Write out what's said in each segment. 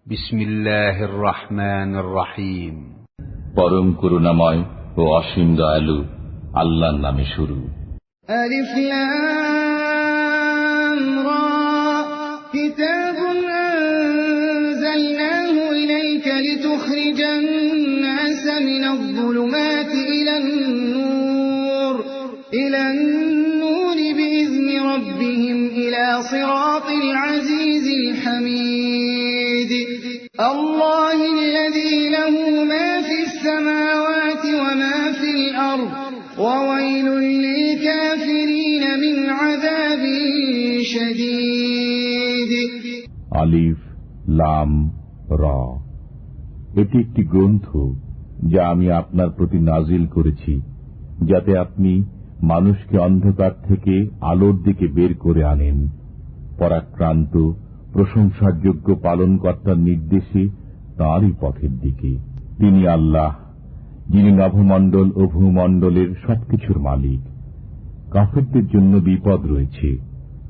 বিসমিল্লাহির রহমানির রহিম। পরম করুণাময় ও অসীম দয়ালু আল্লাহর নামে শুরু। আলিফ লাম রা কিতাবুন আনজালনাহু ইলাইকা লিতুখরিজান নাসা মিনায-যুলুমাতি ইলান-নূর বিইذনি রাব্বিহিম ইলা সিরাতিল আজিজিল হামিদ। আল্লাহিল্লাযী লাহু মা ফিস সামাওয়াতি ওয়া মা ফিল আরদ ওয়া ওয়াইলুল লিল কাফিরিন মিন আযাবিন শাদীদ। আলিফ লাম রা, এটি একটি গ্রন্থ যা আমি আপনার প্রতি নাজিল করেছি, যাতে আপনি মানুষকে অন্ধকার থেকে আলোর দিকে বের করে আনেন, পরাক্রান্ত প্রশংসার যোগ্য পালনকর্তার নির্দেশে তাঁরই পথের দিকে। তিনি আল্লাহ, যিনি নভমণ্ডল ও ভূমণ্ডলের সবকিছুর মালিক। কাফিরদের জন্য বিপদ রয়েছে,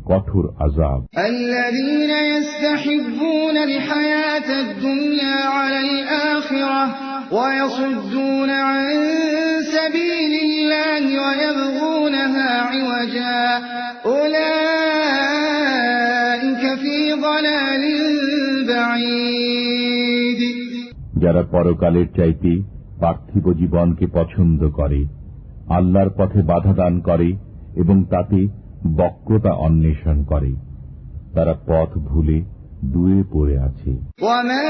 কঠোর আযাব। আল্লাযীনা ইস্তাহিব্বুনাল হায়াতাদ দুনিয়া আলাল আখিরাহ ওয়া ইয়াসুদ্দুনা আন সাবিলিল্লাহি ওয়া ইয়াবগুনাহা ইওয়াজা উলাইকা ফী যালালিন বাঈদ। যারা পরকালের চাইতে পার্থিব জীবনকে পছন্দ করে, আল্লাহর পথে বাধা দান করে এবং তাতে বক্রতা অন্বেষণ করে, তারা পথ ভুলে দূরে পড়ে আছে। ওয়ামা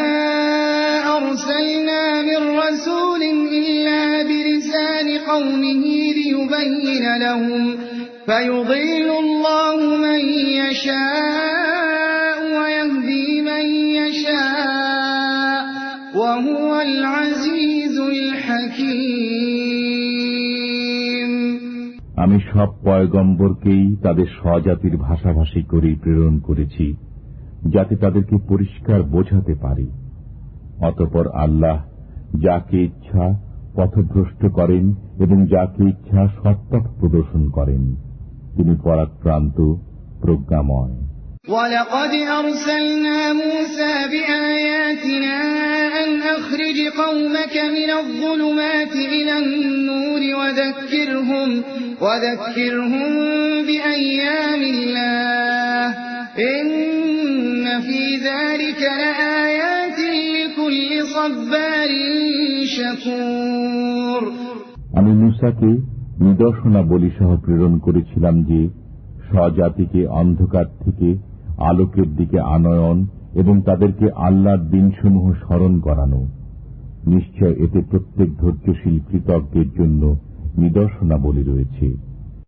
আরসালনা মির রাসূলিন ইল্লা বিলিসানি কওমিহি লিয়ুবাইয়িনা লাহুম ফায়ুযিল্লুল্লাহু মান ইয়াশা'উ ওয়া ইয়াহদি মান ইয়াশা'উ ওয়া হুয়াল আজিজুল হাকীম। আমি সব পয়গম্বরকেই তাদের স্বজাতির ভাষাভাষী করে প্রেরণ করেছি, যাতে তাদেরকে পরিষ্কার বোঝাতে পারি। অতঃপর আল্লাহ যাকে ইচ্ছা পথভ্রষ্ট করেন এবং যাকে ইচ্ছা সৎপথ প্রদর্শন করেন। তিনি পরাক্রান্ত, প্রজ্ঞাময়। وَلَقَدْ أَرْسَلْنَا مُوسَى بِآيَاتِنَا أَنْ أَخْرِجْ قَوْمَكَ مِنَ الظُّلُمَاتِ إِلَى النُّورِ وَذَكِّرْهُم بِأَيَّامِ اللَّهِ إِنَّ فِي ذَلِكَ لَآيَاتٍ لِكُلِّ صَبَّارٍ شَكُورٍ। আমি মূসাকে নিদর্শনাবলী সহ প্রেরণ করেছিলাম যে স্বজাতিকে অন্ধকার থেকে আলোকের দিকে আনয়ন এবং তাদেরকে আল্লাহর দিনসমূহ স্মরণ করানো। নিশ্চয় এতে প্রত্যেক ধৈর্যশীল কৃতজ্ঞের জন্য নিদর্শনাবলী রয়েছে।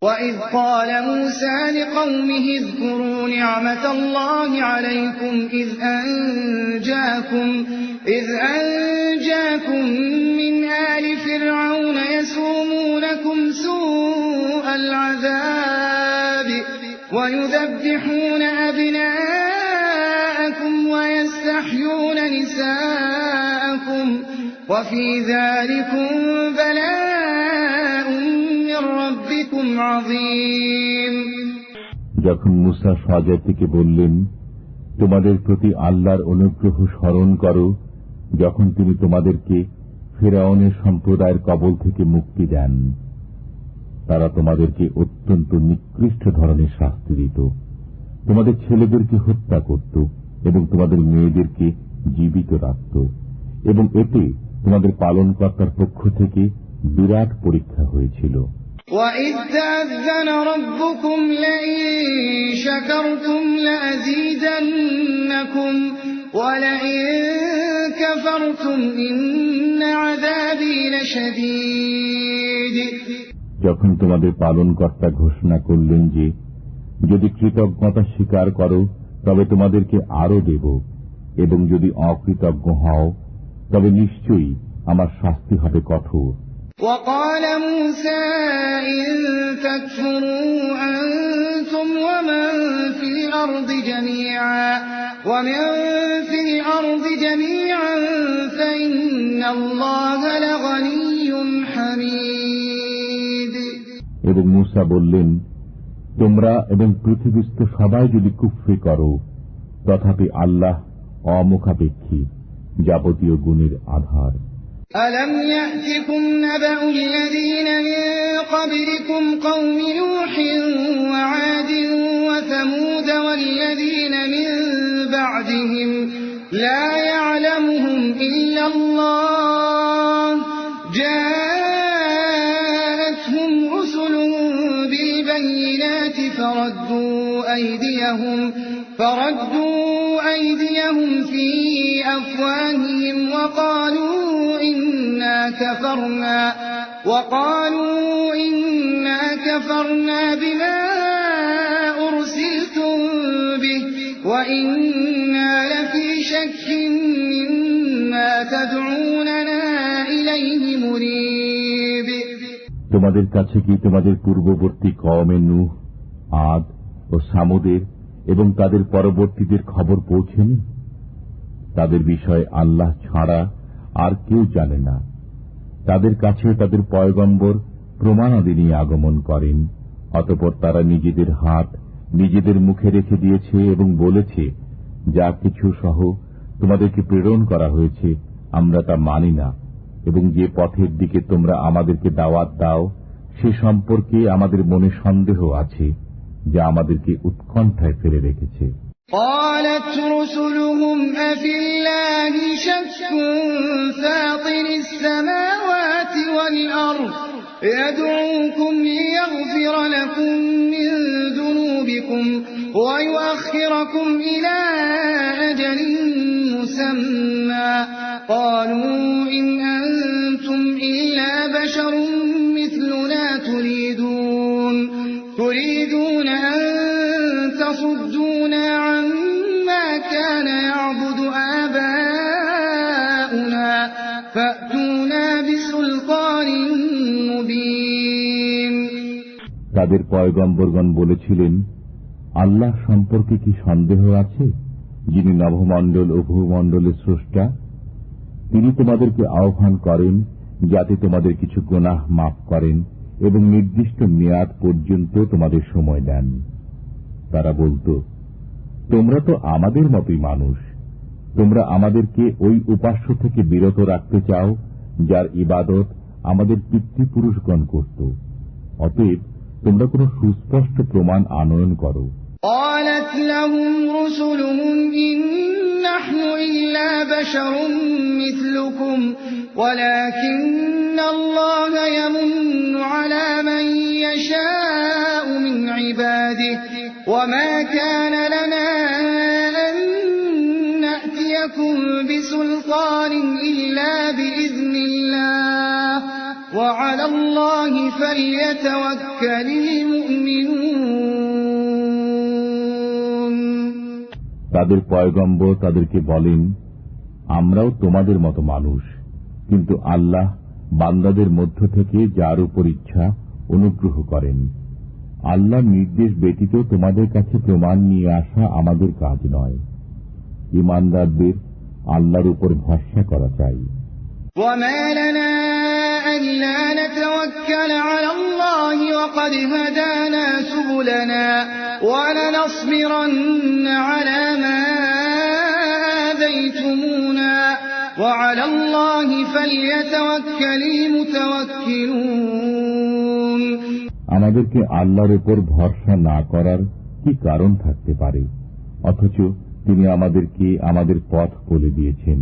وَإِذْ قَالَ مُوسَى لِقَوْمِهِ اذْكُرُوا نِعْمَةَ اللَّهِ عَلَيْكُمْ إِذْ أَنْجَاكُمْ مِنْ آلِ فِرْعَوْنَ يَسُومُونَكُمْ سُوءَ الْعَذَابِ وَيُذَبِّحُونَ أَبْنَاءَكُمْ وَيَسْتَحْيُونَ نِسَاءَكُمْ وَفِي ذَلِكُمْ بَلَاءٌ مِّن رَّبِّكُمْ عَظِيمٌ। যখন মূসা স্বজাতিকে বললেন, তোমাদের প্রতি আল্লাহর অনুগ্রহ স্মরণ করো, যখন তিনি তোমাদেরকে ফিরআউনের সম্প্রদায়ের কবল থেকে মুক্তি দেন। তারা তোমাদেরকে অত্যন্ত নিকৃষ্ট ধরনের শাস্তি দিত, তোমাদের ছেলেদেরকে হত্যা করত এবং তোমাদের মেয়েদেরকে জীবিত রাখত, এবং এতে তোমাদের পালনকর্তার পক্ষ থেকে বিরাট পরীক্ষা হয়েছিল। وَإِذْ تَأَذَّنَ رَبُّكُمْ لَئِن شَكَرْتُمْ لَأَزِيدَنَّكُمْ وَلَئِن كَفَرْتُمْ إِنَّ عَذَابِي لَشَدِيدٌ। যখন তোমাদের পালনকর্তা ঘোষণা করলেন যে যদি কৃতজ্ঞতা স্বীকার করো তবে তোমাদেরকে আরো দেব, এবং যদি অকৃতজ্ঞ হও তবে নিশ্চয়ই আমার শাস্তি হবে কঠোর। وَقَالَ مُوسَى إِن تَكْفُرُوا أَنتُمْ وَمَن فِي الْأَرْضِ جَمِيعًا فَإِنَّ اللَّهَ لَغَنِيٌّ حَمِيدٌ। এবং মূসা বললেন, তোমরা এবং পৃথিবীস্থ সবাই যদি কুফরি করো, তথাপি আল্লাহ অমুখাপেক্ষী, যাবতীয় গুণের আধার। ألم يأتكم نبأ الذين من قبلكم قوم نوح وعاد وثمود والذين من بعدهم لا يعلمهم إلا الله جاءتهم رسلهم بالبينات فردوا أيديهم في أفواههم وقالوا إنا كفرنا بما أرسلتم به وإنا لفي شك مما تدعوننا إليه مريب। তোমাদের কাছে কি তোমাদের পূর্ববর্তী কওমে নূহ, আদ ও সামুদের এবং তাদের পরবর্তীদের খবর পৌঁছেনি? তাদের বিষয়ে আল্লাহ ছাড়া আর কেউ জানে না। তাদের কাছে তাদের পয়গম্বর প্রমাণাদি নিয়ে আগমন করেন, অতঃপর তারা নিজেদের হাত নিজেদের মুখে রেখে দিয়েছে এবং বলেছে, যা কিছু সহ তোমাদেরকে প্রেরণ করা হয়েছে আমরা তা মানি না, এবং যে পথের দিকে তোমরা আমাদেরকে দাওয়াত দাও সে সম্পর্কে আমাদের মনে সন্দেহ আছে, যা আমাদেরকে উৎকণ্ঠায় ফেলে রেখেছে। قالت رسلهم أفي الله شك فاطر السماوات والأرض يدعوكم ليغفر لكم من ذنوبكم ويؤخركم إلى أجل مسمى قالوا إن أنتم إلا بشر مثلنا تريدون أن تصدونا عما كان يعبد آباؤنا فأتونا بسلطان مبين। তাদের পয়গম্বরগণ বলেছিলেন, আল্লাহ সম্পর্কে কি সন্দেহ আছে, যিনি নভমণ্ডল ও ভূমণ্ডলের স্রষ্টা? তিনি তোমাদেরকে আহ্বান করেন যাতে তোমাদের কিছু গুনাহ মাফ করেন এবং নির্দিষ্ট মেয়াদ পর্যন্ত তোমাদের সময় দেন। তারা বলত, তোমরা তো আমাদের মতোই মানুষ, তোমরা আমাদেরকে ওই উপাস্য থেকে বিরত রাখতে চাও যার ইবাদত আমাদের পিতৃপুরুষগণ করত। অতএব তোমরা কোন সুস্পষ্ট প্রমাণ আনয়ন করো। قالت لهم رسلهم إن نحن إلا بشر مثلكم ولكن الله يمن على من يشاء من عباده وما كان لنا أن نأتيكم بسلطان إلا بإذن الله وعلى الله فليتوكل المؤمنون। তাদের পয়গম্বর তাদেরকে বলেন, আমরাও তোমাদের মতো মানুষ, কিন্তু আল্লাহ বান্দাদের মধ্য থেকে যার উপর ইচ্ছা অনুগ্রহ করেন। আল্লাহ নির্দেশ ব্যতীত তোমাদের কাছে প্রমাণ নিয়ে আসা আমাদের কাজ নয়। ঈমানদারদের আল্লাহর উপর ভরসা করা চাই। وما لنا ألا نتوكل على الله وقد هدانا سبلنا ولنصبرن على ما آذيتمونا وعلى الله فليتوكل المتوكلون। আমাদেরকে আল্লাহর উপর ভরসা না করার কি কারণ থাকতে পারে, অথচ তিনি আমাদেরকে আমাদের পথ বলে দিয়েছেন।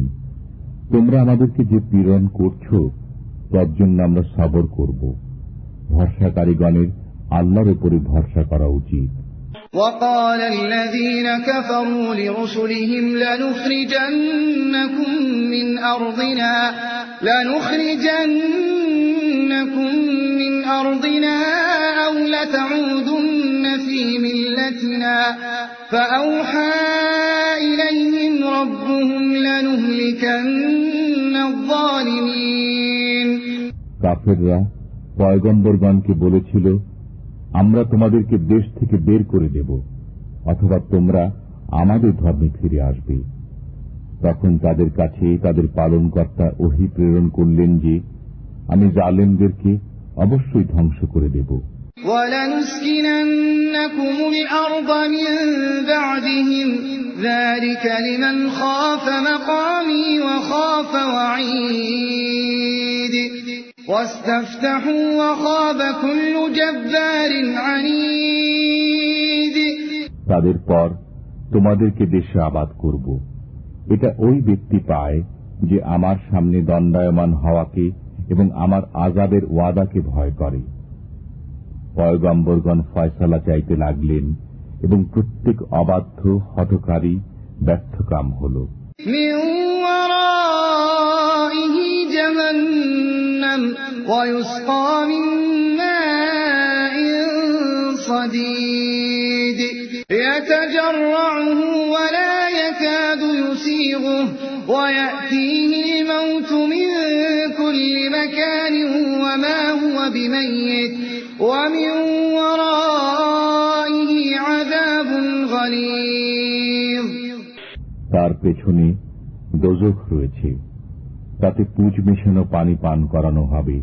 তোমরা আমাদেরকে যে পীড়ন করছ তার জন্য আমরা সবর করব। ভরসাকারীগণের আল্লাহর উপরে ভরসা করা উচিত। وقال الذين كفروا لرسلهم لنخرجنكم من أرضنا أو لتعودن في ملتنا فأوحى إليهم ربهم لنهلكن الظالمين। কাফেররা পয়গম্বরগণকে বলেছিল, আমরা তোমাদেরকে দেশ থেকে বের করে দেব, অথবা তোমরা আমাদের ধর্মে ফিরে আসবে। তখন তাদের কাছে তাদের পালনকর্তা ওহী প্রেরণ করলেন যে, আমি জালেমদেরকে অবশ্যই ধ্বংস করে দেব। وَلَنُسْكِنَنَّكُمُ الْأَرْضَ مِنْ بَعْدِهِمْ ذَلِكَ لِمَنْ خَافَ مَقَامِي وَخَافَ وَعِيدِ وَاسْتَفْتَحُوا وَخَابَ كُلُّ جَبَّارٍ عَنِيدٍ। তাদের পর তোমাদেরকে দেশে আবাদ করব। এটা ওই ব্যক্তি পায় যে আমার সামনে দণ্ডায়মান হওয়াকে এবং আমার আযাবের ওয়াদাকে ভয় করে। পয়গম্বরগণ ফয়সালা চাইতে লাগলেন এবং প্রত্যেক অবাধ্য হঠকারী ব্যর্থকাম হল। মিন ওয়ারাইহি জাহান্নাম ওয়া ইউসকা মিন মাইন সাদীদ ইয়াতাজাররুহু ওয়া লা ইয়াকাদু ইউসিগুহু ওয়া ইয়াতিহি আল-মাউত মিন কুল্লি মাকানিন ওয়া মা হুয়া বিমাইয়িত ওয়া মিন ওয়ারাইহি আযাবুন গালীয। তার পেছনে দোজখ রয়েছে, তাতে পুঁজ মেশানো পানি পান করানো হবে।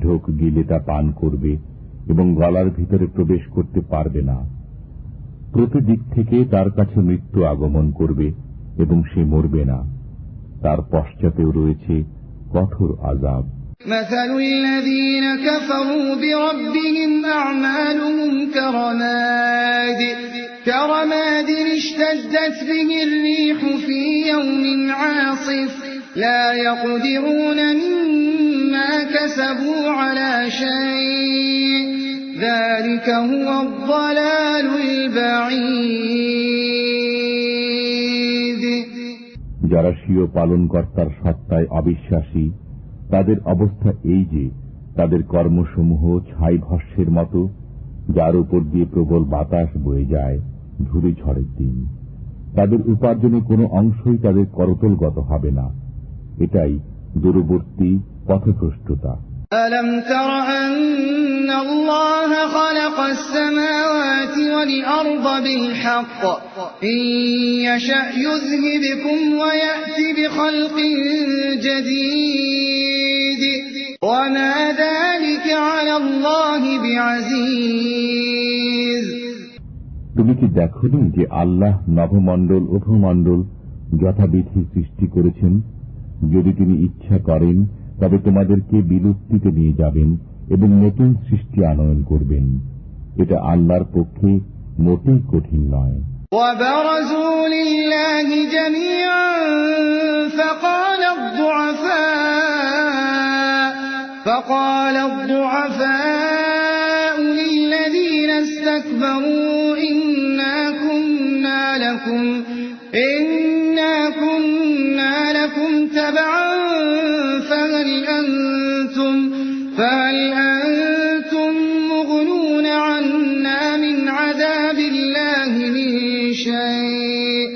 ঢোক গিলে তা পান করবে এবং গলার ভিতরে প্রবেশ করতে পারবে না। প্রতিদিক থেকে তার কাছে মৃত্যু আগমন করবে এবং সে মরবে না। তার পশ্চাতেও রয়েছে কঠোর আযাব। مثل الذين كفروا بربهم أعمالهم كرماد اشتدت به الريح في يوم عاصف لا يقدرون مما كسبوا على شيء ذلك هو الضلال البعيد। যারা স্বীয় পালনকর্তার সত্তায় অবিশ্বাসী তাদের অবস্থা এই যে তাদের কর্মসমূহ ছাই ভস্যের মতো, যার উপর দিয়ে প্রবল বাতাস বয়ে যায় ধূলি ঝড়ের দিন। তাদের উপার্জনের কোনো অংশই তাদের করতলগত হবে না। এটাই দূরবর্তী পথভ্রষ্টতা। ألم تر أن الله خلق السماوات والأرض بالحق إن يشأ يذهبكم ويأتي بخلق جديد وما ذلك على الله بعزيز। তুমি কি দেখোনি যে আল্লাহ নভমণ্ডল ও ভূমণ্ডল যথাবিধি সৃষ্টি করেছেন? যদি তিনি ইচ্ছা করেন তবে তোমাদেরকে বিলুপ্তিতে নিয়ে যাবেন এবং নতুন সৃষ্টি আনয়ন করবেন। এটা আল্লাহর পক্ষে মোটেই কঠিন নয়। وبرزوا لله جميعا فقال الضعفاء للذين استكبروا إنا كنا لكم تبعا فهل أنتم مغنون عنا من عذاب الله من شيء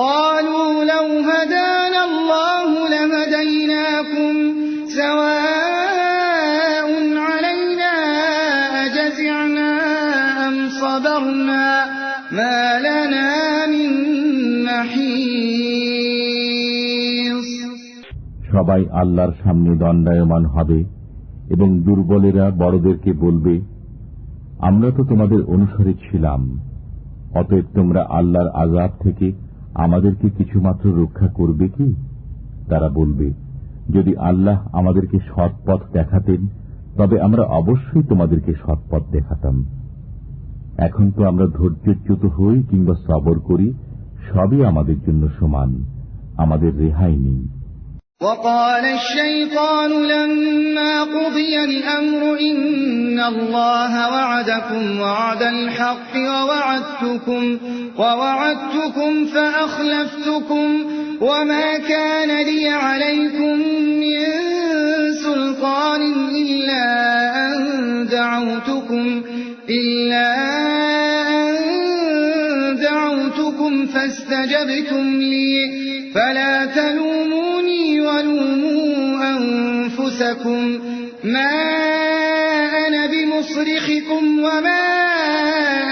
قالوا لو هدانا الله لهديناكم سواء علينا أجزعنا أم صبرنا ما لنا من محيص। সবাই আল্লাহর সামনে দণ্ডায়মান হবে এবং দুর্বলেরা বড়দেরকে বলবে, আমরা তো তোমাদের অনুসারী ছিলাম, অতএব তোমরা আল্লাহর আযাব থেকে আমাদেরকে কিছুমাত্র রক্ষা করবে কি? তারা বলবে, যদি আল্লাহ আমাদেরকে সৎ পথ দেখাতেন তবে আমরা অবশ্যই তোমাদেরকে সৎ পথ দেখাতাম। এখন তো আমরা ধৈর্যচ্যুত হই কিংবা সবর করি, সবই আমাদের জন্য সমান, আমাদের রেহাই নেই। وقال الشيطان لما قضي الأمر إن الله وعدكم وعد الحق ووعدتكم فأخلفتكم وما كان لي عليكم من سلطان إلا أن دعوتكم فاستجبتم لي فلا تلوموني ولوموا أنفسكم ما أنا بمصرخكم وما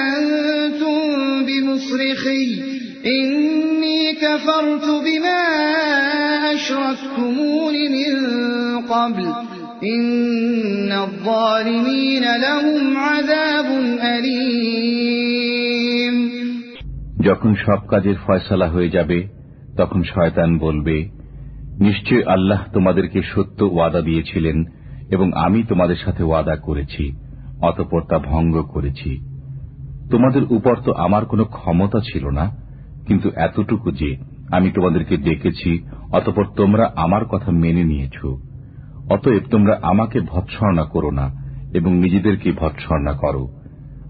أنتم بمصرخي إني كفرت بما أشركتمون من قبل إن الظالمين لهم عذاب أليم। যখন সব কাজের ফয়সালা হয়ে যাবে তখন শয়তান বলবে, নিশ্চয় আল্লাহ তোমাদেরকে সত্য ওয়াদা দিয়েছিলেন এবং আমি তোমাদের সাথে ওয়াদা করেছি, অতঃপর তা ভঙ্গ করেছি। তোমাদের উপর তো আমার কোনো ক্ষমতা ছিল না, কিন্তু এতটুকু যে আমি তোমাদেরকে ডেকেছি, অতঃপর তোমরা আমার কথা মেনে নিয়েছ। অতএব তোমরা আমাকে ভৎসনা করো না এবং নিজেদেরকে ভৎসনা করো।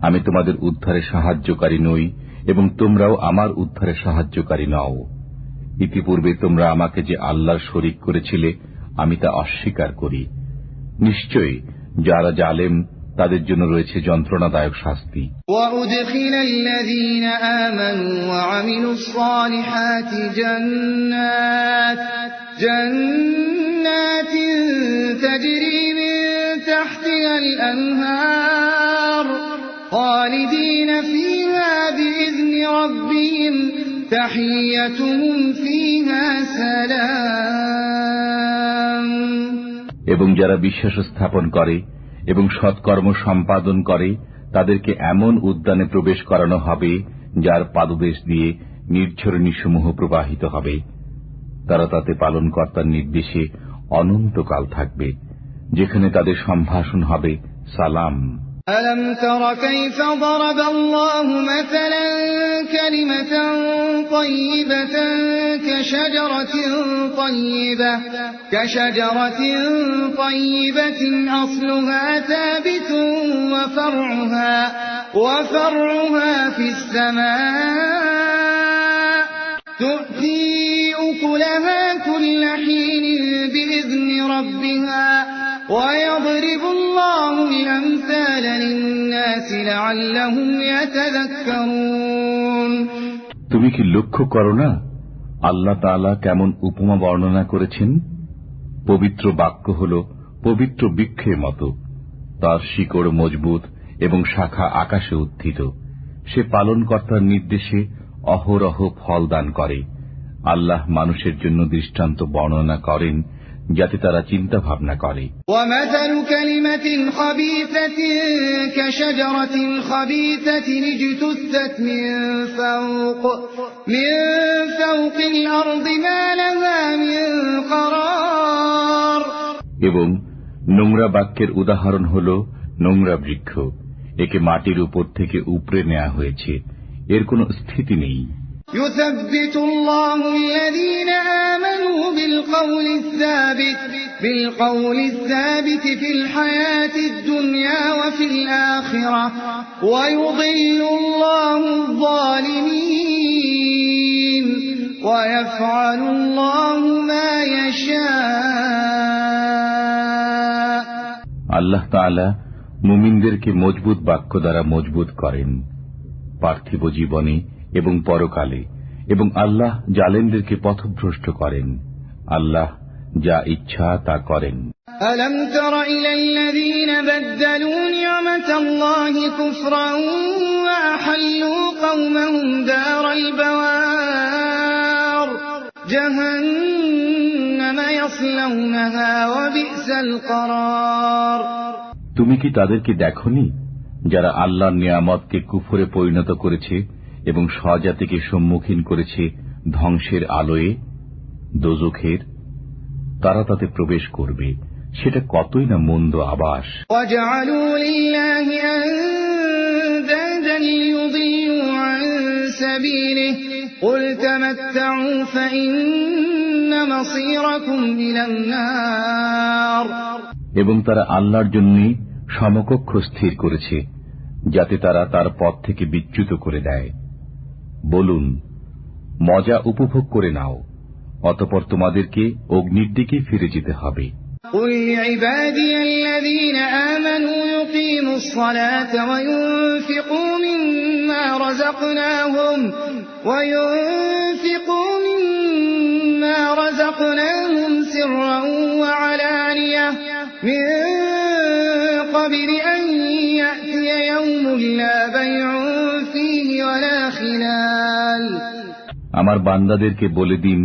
আমি তোমাদের উদ্ধারে সাহায্যকারী নই এবং তোমরাও আমার উদ্ধারে সাহায্যকারী নও। ইতিপূর্বে তোমরা আমাকে যে আল্লাহর শরীক করেছিলে, আমি তা অস্বীকার করি। নিশ্চয়ই যারা জালেম তাদের জন্য রয়েছে যন্ত্রণাদায়ক শাস্তি। وَأُدْخِلَ الَّذِينَ آمَنُوا وَعَمِلُوا الصَّالِحَاتِ جَنَّاتٍ تَجْرِي مِن تَحْتِهَا الْأَنْهَارُ خَالِدِينَ فِيهَا بِإِذْنِ رَبِّهِمْ تَحِيَّتُهُمْ فِيهَا سَلَامٌ। এবং যারা বিশ্বাস স্থাপন করে এবং সৎকর্ম সম্পাদন করে তাদেরকে এমন উদ্যানে প্রবেশ করানো হবে যার পাদদেশ দিয়ে নির্ঝরণীসমূহ প্রবাহিত হবে। তারা তাতে পালনকর্তার নির্দেশে অনন্তকাল থাকবে, যেখানে তাদের সম্ভাষণ হবে সালাম। أَلَمْ تَرَ كَيْفَ ضَرَبَ اللَّهُ مَثَلًا كَلِمَةً طَيِّبَةً كَشَجَرَةٍ طَيِّبَةٍ أَصْلُهَا ثَابِتٌ وَفَرْعُهَا فِي السَّمَاءِ تُؤْتِي أُكُلَهَا كُلَّ حِينٍ بِإِذْنِ رَبِّهَا وَيَضْرِبُ اللَّهُ الْأَمْثَالَ لِلنَّاسِ لَعَلَّهُمْ يَتَذَكَّرُونَ। তুমি কি লক্ষ্য করো না আল্লাহ তাআলা কেমন উপমা বর্ণনা করেছেন? পবিত্র বাক্য হল পবিত্র বৃক্ষের মতো, তার শিকড় মজবুত এবং শাখা আকাশে উত্থিত। সে পালনকর্তার নির্দেশে অহরহ ফল দান করে। আল্লাহ মানুষের জন্য দৃষ্টান্ত বর্ণনা করেন যাতে তারা চিন্তা ভাবনা করে। وَمَثَلُ كَلِمَةٍ خَبِيثَةٍ كَشَجَرَةٍ خَبِيثَةٍ اجْتُثَّتْ مِنْ فَوْقِ الْأَرْضِ مَا لَهَا مِنْ قَرَارٍ। এবং নোংরা বাক্যের উদাহরণ হল নোংরা বৃক্ষ, একে মাটির উপর থেকে উপড়ে নেওয়া হয়েছে, এর কোনো স্থিতি নেই। يثبت الله الذين آمنوا بالقول الثابت في الحياة الدنيا وفي الآخرة ويضل الله الظالمين ويفعل الله ما يشاء। আল্লাহ তাআলা মুমিনদেরকে মজবুত বাক্য দ্বারা মজবুত করেন পার্থিব জীবনে এবং পরকালে, এবং আল্লাহ জালেমদেরকে পথভ্রষ্ট করেন। আল্লাহ যা ইচ্ছা তা করেন। ألم تر إلى الذين بدلوا نعمة الله كفرا وأحلوا قومهم دار البوار جهنم يصلونها وبئس القرار। তুমি কি তাদেরকে দেখনি যারা আল্লাহর নিয়ামতকে কুফরে পরিণত করেছে এবং স্বজাতিকে সম্মুখীন করেছে ধ্বংসের আলোয়, দোজখের? তারা তাতে প্রবেশ করবে, সেটা কতই না মন্দ আবাস। وَجَعَلُوا لِلَّهِ أَندَادًا لِيُضِلُّوا عَن سَبِيلِهِ قُلْ تَمَتَّعُوا فَإِنَّ مَصِيرَكُمْ إِلَى النَّارِ। এবং তারা আল্লাহর জন্য সমকক্ষ স্থির করেছে যাতে তারা তার পথ থেকে বিচ্যুত করে দেয়। বলুন, মজা উপভোগ করে নাও, অতঃপর তোমাদেরকে অগ্নির দিকে ফিরে যেতে হবে। قُلْ لِعِبَادِيَ الَّذِينَ آمَنُوا يُقِيمُوا الصَّلَاةَ وَيُنْفِقُوا مِمَّا رَزَقْنَاهُمْ سِرًّا وَعَلَانِيَةً مِنْ قَبْلِ أَنْ يَأْتِيَ يَوْمٌ لَا بَيْعٌ فِيهِ وَلَا خِلَالٌ। আমার বান্দাদেরকে বলে দিন,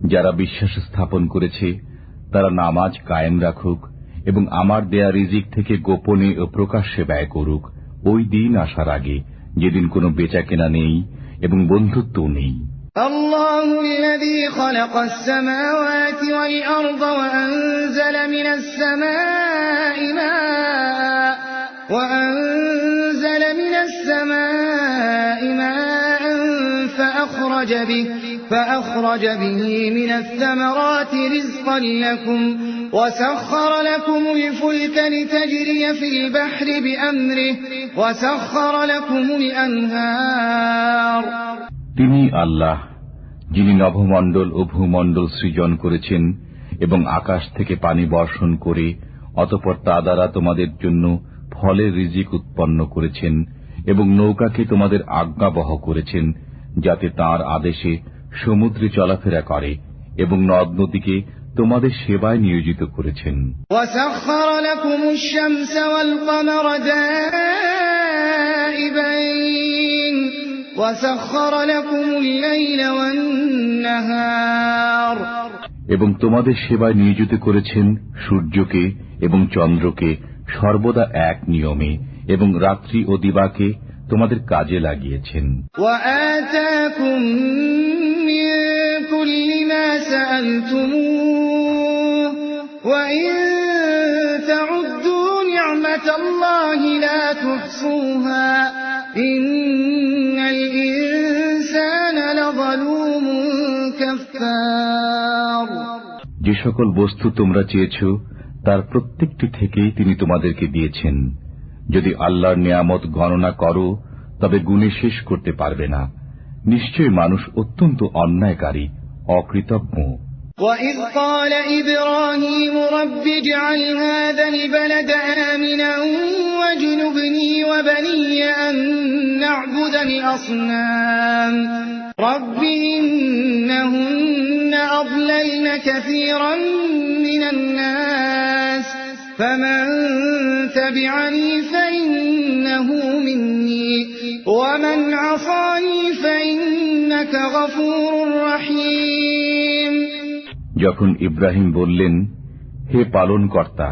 যারা বিশ্বাস স্থাপন করেছে তারা নামাজ কায়েম রাখুক এবং আমার দেয়া রিজিক থেকে গোপনে ও প্রকাশ্যে ব্যয় করুক ওই দিন আসার আগে, যেদিন কোনো বেচাকেনা নেই এবং বন্ধুত্বও নেই। الله الذي خلق السماوات والأرض وأنزل من السماء ماء فأخرج به من الثمرات رزقا لكم وسخر لكم الفلك لتجري في البحر بأمره وسخر لكم الأنهار। তিনি আল্লাহ, যিনি নভমণ্ডল ও ভূমণ্ডল সৃজন করেছেন এবং আকাশ থেকে পানি বর্ষণ করে অতঃপর তা দ্বারা তোমাদের জন্য ফলের রিজিক উৎপন্ন করেছেন এবং নৌকাকে তোমাদের আজ্ঞাবহ করেছেন, যাতে তাঁর আদেশে সমুদ্রে চলাফেরা করে, এবং নদ নদীকে তোমাদের সেবায় নিয়োজিত করেছেন। وسخر لكم الشمس والقمر دائبين وسخر لكم الليل والنهار। এবং তোমাদের সেবায় নিয়োজিত করেছেন সূর্যকে এবং চন্দ্রকে সর্বদা এক নিয়মে, এবং রাত্রি ও দিবাকে তোমাদের কাজে লাগিয়েছেন। وآتاكم من كل ما سألتموه وإن تعدوا نعمة الله لا تحصوها إن الإنسان لظلوم كفار। যে সকল বস্তু তোমরা চেয়েছ তার প্রত্যেকটি থেকেই তিনি তোমাদেরকে দিয়েছেন। যদি আল্লাহর নিয়ামত গণনা করো তবে গুণে শেষ করতে পারবে না। নিশ্চয় মানুষ অত্যন্ত অন্যায়কারী, অকৃতজ্ঞ। وَإِذْ قَالَ إِبْرَاهِيمُ رَبِّ اجْعَلْ هَٰذَا الْبَلَدَ آمِنًا وَاجْنُبْنِي وَبَنِيَّ أَن نَّعْبُدَ الْأَصْنَامَ رَبِّ إِنَّهُنَّ أَضْلَلْنَ كَثِيرًا مِّنَ النَّاسِ فَمَن تَبِعَنِي فَإِنَّهُ مِنِّي وَمَنْ عَصَانِي فَإِنَّكَ غَفُورٌ رَّحِيمٌ। যখন ইব্রাহিম বললেন, হে পালনকর্তা,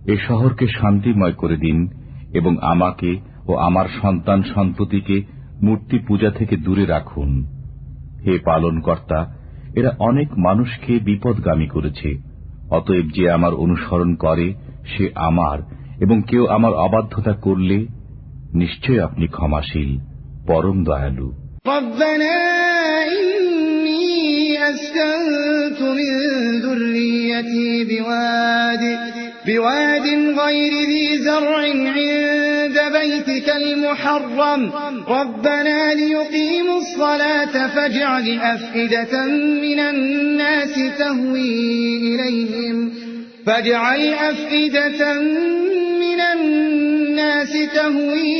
এ শহরকে শান্তিময় করে দিন এবং আমাকে ও আমার সন্তান সন্ততিকে মূর্তি পূজা থেকে দূরে রাখুন। হে পালনকর্তা, এরা অনেক মানুষকে বিপদগামী করেছে, অতএব যে আমার অনুসরণ করে সে আমার, এবং কেউ আমার অবাধ্যতা করলে নিশ্চয় আপনি ক্ষমাশীল, পরম দয়ালু। ربنا إني أسكنت من ذريتي بواد غير ذي زرع عند بيتك المحرم ربنا ليقيموا الصلاة فاجعل أفئدة من الناس تهوي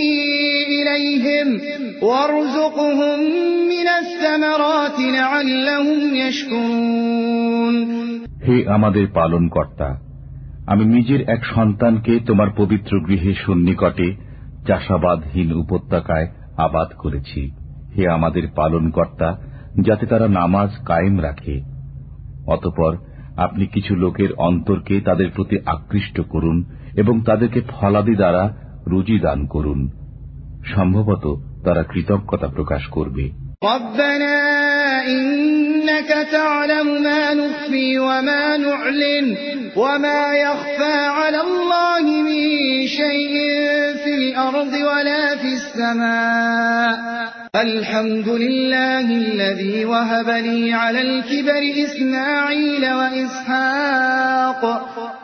إليهم وارزقهم من الثمرات لعلهم يشكرون। হে আমাদের পালনকর্তা, আমি নিজের এক সন্তানকে তোমার পবিত্র গৃহে সন্নিকটে চাষাবাদহীন উপত্যকায় আবাদ করেছি। হে আমাদের পালনকর্তা, যাতে তারা নামাজ কায়েম রাখে। অতঃপর আপনি কিছু লোকের অন্তরকে তাদের প্রতি আকৃষ্ট করুন এবং তাদেরকে ফলাদি দ্বারা রুজি দান করুন। সম্ভবত তারা কৃতজ্ঞতা প্রকাশ করবে। ربنا إنك تعلم ما نخفي وما نعلن وما يخفى على الله من شيء في الأرض ولا في السماء الحمد لله الذي وهب لي على الكبر إسماعيل وإسحاق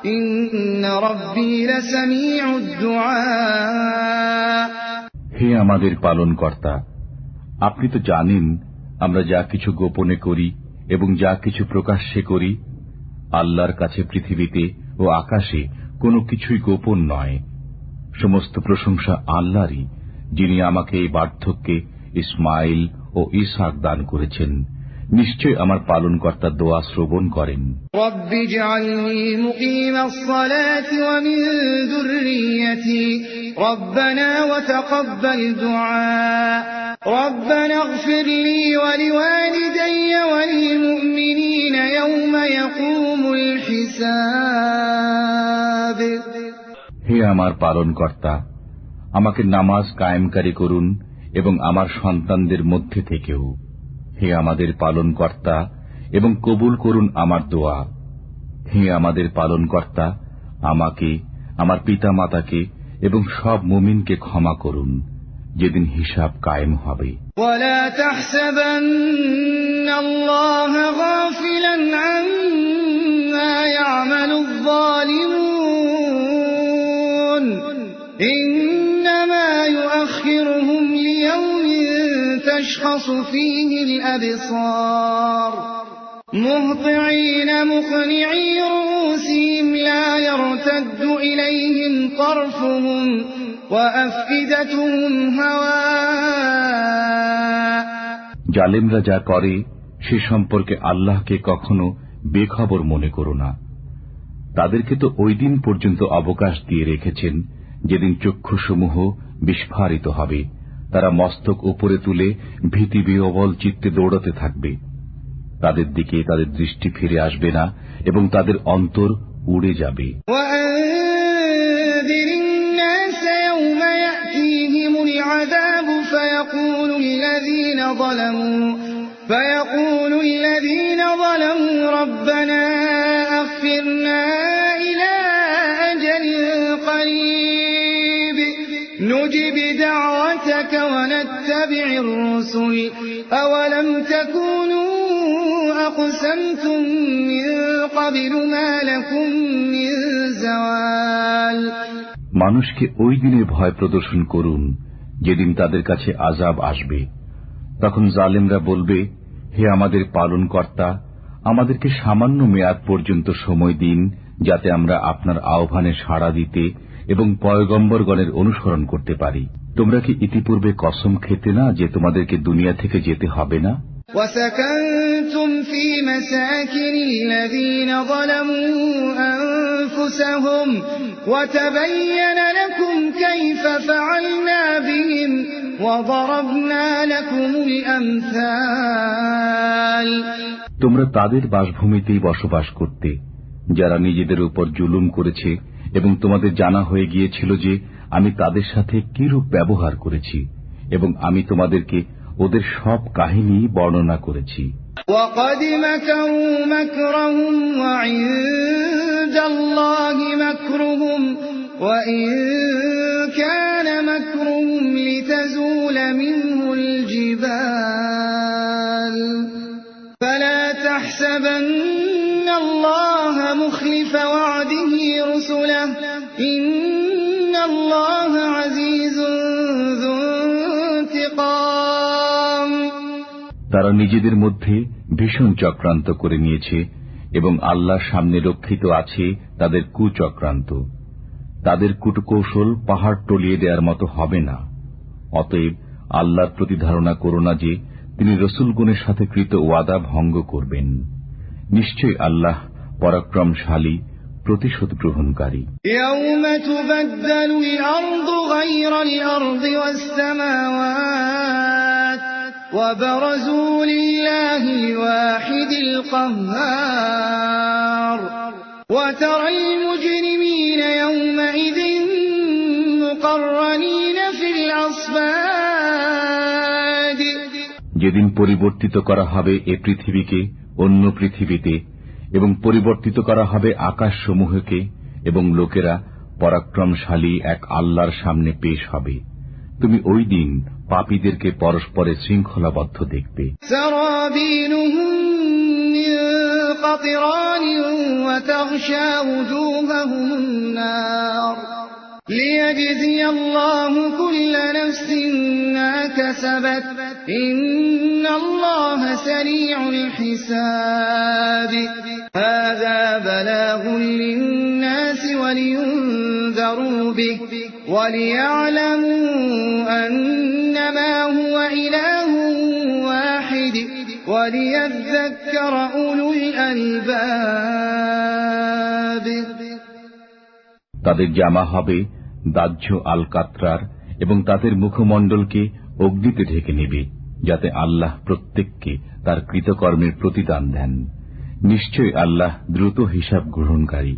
إن ربي لسميع الدعاء। হে আমাদের পালনকর্তা, আপনি তো জানেন আমরা যা কিছু গোপনে করি এবং যা কিছু প্রকাশ্যে করি। আল্লাহর কাছে পৃথিবীতে ও আকাশে কোনো কিছুই গোপন নয়। সমস্ত প্রশংসা আল্লাহরই, যিনি আমাকে এই বার্ধক্যে ইসমাইল ও ইসহাক দান করেছেন। নিশ্চয় আমার পালনকর্তা দোয়া শ্রবণ করেন। رب اجعلني مقيم الصلاة ومن ذريتي ربنا وتقبل دعاء ربنا اغفر لي ولوالدي وللمؤمنين يوم يقوم الحساب। আমার পালনকর্তা, আমাকে নামাজ কায়েমকারী করুন এবং আমার সন্তানদের মধ্যে থেকেও। হে আমাদের পালনকর্তা, এবং কবুল করুন আমার দোয়া। হে আমাদের পালনকর্তা, আমাকে, আমার পিতামাতাকে এবং সব মুমিনকে ক্ষমা করুন, যেদিন হিসাব কায়েম হবে। ولا تحسبن الله غافلا عما يعمل الظالمون إنما يؤخرهم ليوم تشخص فيه الأبصار مهطعين مقنعي رؤوسهم لا يرتد إليهم طرفهم وأفئدتهم هواء জালেমরা যা করে সে সম্পর্কে আল্লাহকে কখনো বেখবর মনে করো না। তাদেরকে তো ওই দিন পর্যন্ত অবকাশ দিয়ে রেখেছেন যেদিন চক্ষুসমূহ বিস্ফারিত হবে, তারা মস্তক উপরে তুলে ভীতিবিহ্বল চিত্তে দৌড়াতে থাকবে। তাদের দিকে তাদের দৃষ্টি ফিরে আসবে না এবং তাদের অন্তর উড়ে যাবে। فيقول الذين ظلموا ربنا أخرنا إلى أجل قريب نجب دعوتك ونتبع الرسل أولم تكونوا أقسمتم من قبل ما لكم من زوال মানুষকে ওই দিনে ভয় প্রদর্শন করুন যেদিন তাদের কাছে আযাব আসবে। তখন জালেমরা বলবে, হে আমাদের পালনকর্তা, আমাদেরকে সামান্য মেয়াদ পর্যন্ত সময় দিন, যাতে আমরা আপনার আহ্বানে সাড়া দিতে এবং পয়গম্বরগণের অনুসরণ করতে পারি। তোমরা কি ইতিপূর্বে কসম খেতে না যে তোমাদেরকে দুনিয়া থেকে যেতে হবে না? وسكنتم في مساكن الذين ظلموا أنفسهم وتبين لكم كيف فعلنا بهم وضربنا لكم الأمثال তোমরা তাদের বাসভূমিতেই বসবাস করতে যারা নিজেদের উপর জুলুম করেছে, এবং তোমাদের জানা হয়ে গিয়েছিল যে আমি তাদের সাথে কিরূপ ব্যবহার করেছি, এবং আমি তোমাদেরকে ওদের সব কাহিনী বর্ণনা করেছি। وَقَدْ مَكَرُوا مَكْرَهُمْ وَعِندَ اللَّهِ مَكْرُهُمْ وَإِن كَانَ مَكْرُهُمْ لِتَزُولَ مِنْهُ الْجِبَالُ فَلَا تَحْسَبَنَّ اللَّهَ مُخْلِفَ وَعْدِهِ رُسُلَهُ إِنَّ اللَّهَ عَزِيزٌ ذُو انتقام তারা নিজেদের মধ্যে ভীষণ চক্রান্ত করে নিয়েছে এবং আল্লাহর সামনে রক্ষিত আছে তাদের কুচক্রান্ত। তাদের কূটকৌশল পাহাড় টলিয়ে দেওয়ার মতো হবে না। অতএব আল্লাহর প্রতি ধারণা করো না যে তিনি রসুলগণের সাথে কৃত ওয়াদা ভঙ্গ করবেন। নিশ্চয় আল্লাহ পরাক্রমশালী, প্রতিশোধ গ্রহণকারী। يَوْمَ تُبَدَّلُ الْأَرْضُ غَيْرَ الْأَرْضِ وَالسَّمَاوَاتُ وَبَرَزُوا لِلَّهِ الْوَاحِدِ الْقَهَّارِ وَتَرَى الْمُجْرِمِينَ يَوْمَئِذٍ مُقَرَّنِينَ فِي الْأَصْفَادِ যেদিন পরিবর্তিত করা হবে এ পৃথিবীকে অন্য পৃথিবীতে, এবং পরিবর্তিত করা হবে আকাশসমূহকে, এবং লোকেরা পরাক্রমশালী এক আল্লাহর সামনে পেশ হবে। তুমি ওই দিন পাপীদেরকে পরস্পরে শৃঙ্খলাবদ্ধ দেখবে। سرابيلهم من قطران وتغشى وجوههم النار ليجزي الله كل نفس ما كسبت إن الله سريع الحساب هذا بلاغ للناس ولينذروا به وليعلموا أنما هو إله واحد وليذكر أولو الألباب তাদের জামা হবে দাহ্য আল কাতরার, এবং তাদের মুখমণ্ডলকে অগ্নিতে ঢেকে নেবে, যাতে আল্লাহ প্রত্যেককে তার কৃতকর্মের প্রতিদান দেন। নিশ্চয় আল্লাহ দ্রুত হিসাব গ্রহণকারী।